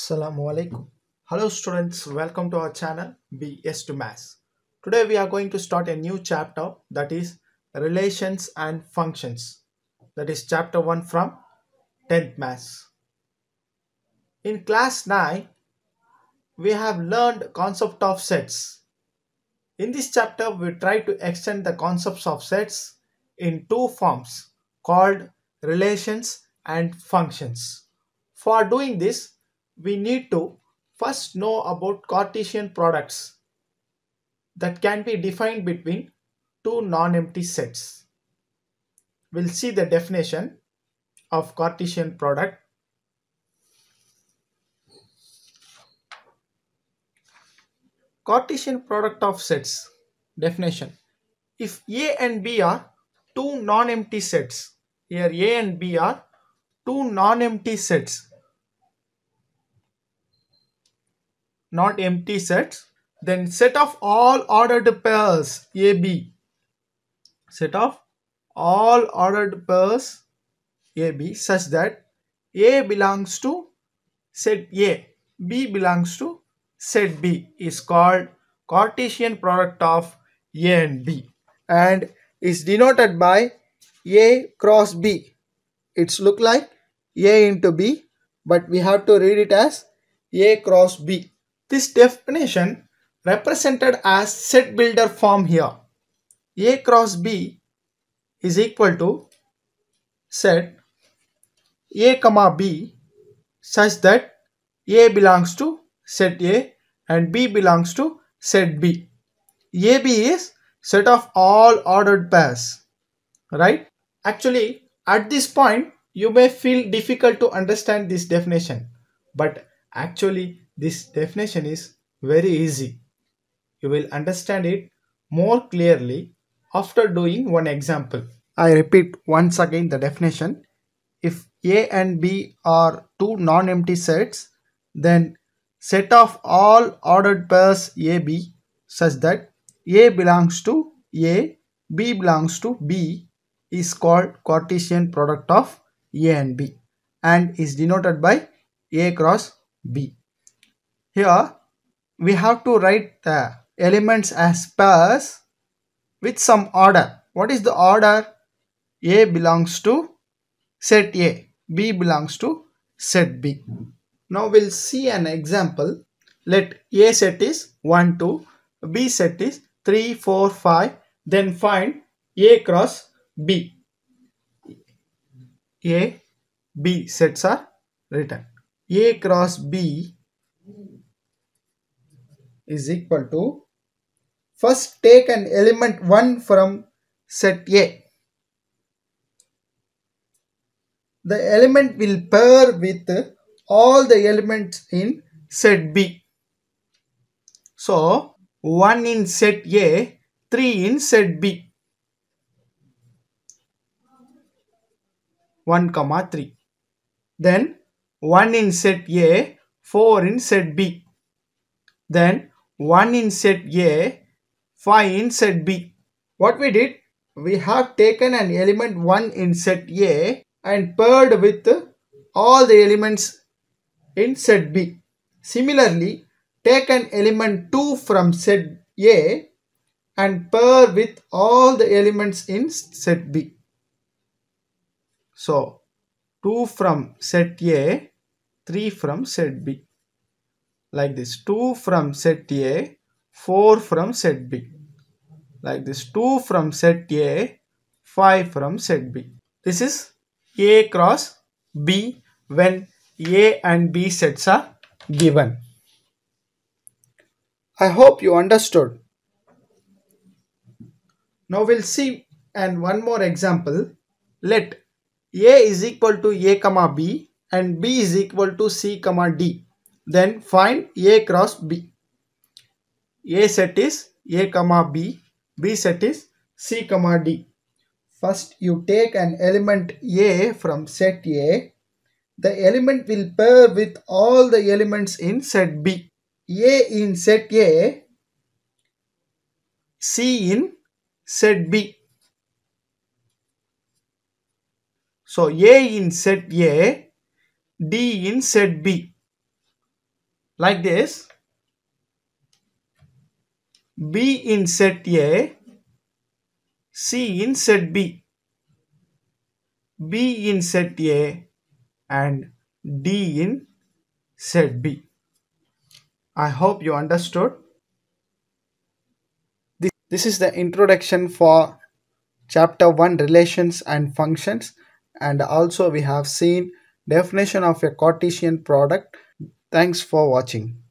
Assalamu alaikum. Hello students, welcome to our channel BS to Maths. Today we are going to start a new chapter, that is relations and functions. That is chapter 1 from 10th Maths. In class 9 we have learned concept of sets. In this chapter we try to extend the concepts of sets in two forms called relations and functions. For doing this, we need to first know about Cartesian products that can be defined between two non-empty sets. We'll see the definition of Cartesian product. Cartesian product of sets. Definition. If A and B are two non-empty sets, here A and B are two non-empty sets, not empty sets, then set of all ordered pairs AB, set of all ordered pairs AB such that A belongs to set A, B belongs to set B is called Cartesian product of A and B and is denoted by A cross B. It's look like A into B, but we have to read it as A cross B. This definition represented as set builder form here. A cross B is equal to set A comma B such that A belongs to set A and B belongs to set B. AB is set of all ordered pairs, right? Actually, at this point, you may feel difficult to understand this definition, but actually this definition is very easy. You will understand it more clearly after doing one example. I repeat once again the definition. If A and B are two non-empty sets, then set of all ordered pairs AB such that A belongs to A, B belongs to B is called Cartesian product of A and B and is denoted by A cross B. Here we have to write the elements as pairs with some order. What is the order? A belongs to set A, B belongs to set B. Now we'll see an example. Let A set is 1, 2, B set is 3, 4, 5. Then find A cross B. A, B sets are written. A cross B is equal to, first take an element 1 from set A. The element will pair with all the elements in set B. So 1 in set A, 3 in set B. 1, 3. Then 1 in set A, 4 in set B. Then 1 in set A, 5 in set B. What we did? We have taken an element 1 in set A and paired with all the elements in set B. Similarly, take an element 2 from set A and pair with all the elements in set B. So 2 from set A, 3 from set B. Like this, 2 from set A, 4 from set B. Like this, 2 from set A, 5 from set B. This is A cross B when A and B sets are given. I hope you understood. Now we'll see and one more example. Let A is equal to A comma B and B is equal to C comma D. Then find A cross B. A set is A comma B, B set is C comma D. First you take an element A from set A. The element will pair with all the elements in set B. A in set A, C in set B. So A in set A, D in set B. like this: B in set A, C in set B, B in set A, and D in set B. I hope you understood. This is the introduction for chapter 1, relations and functions, and also we have seen definition of a Cartesian product. Thanks for watching.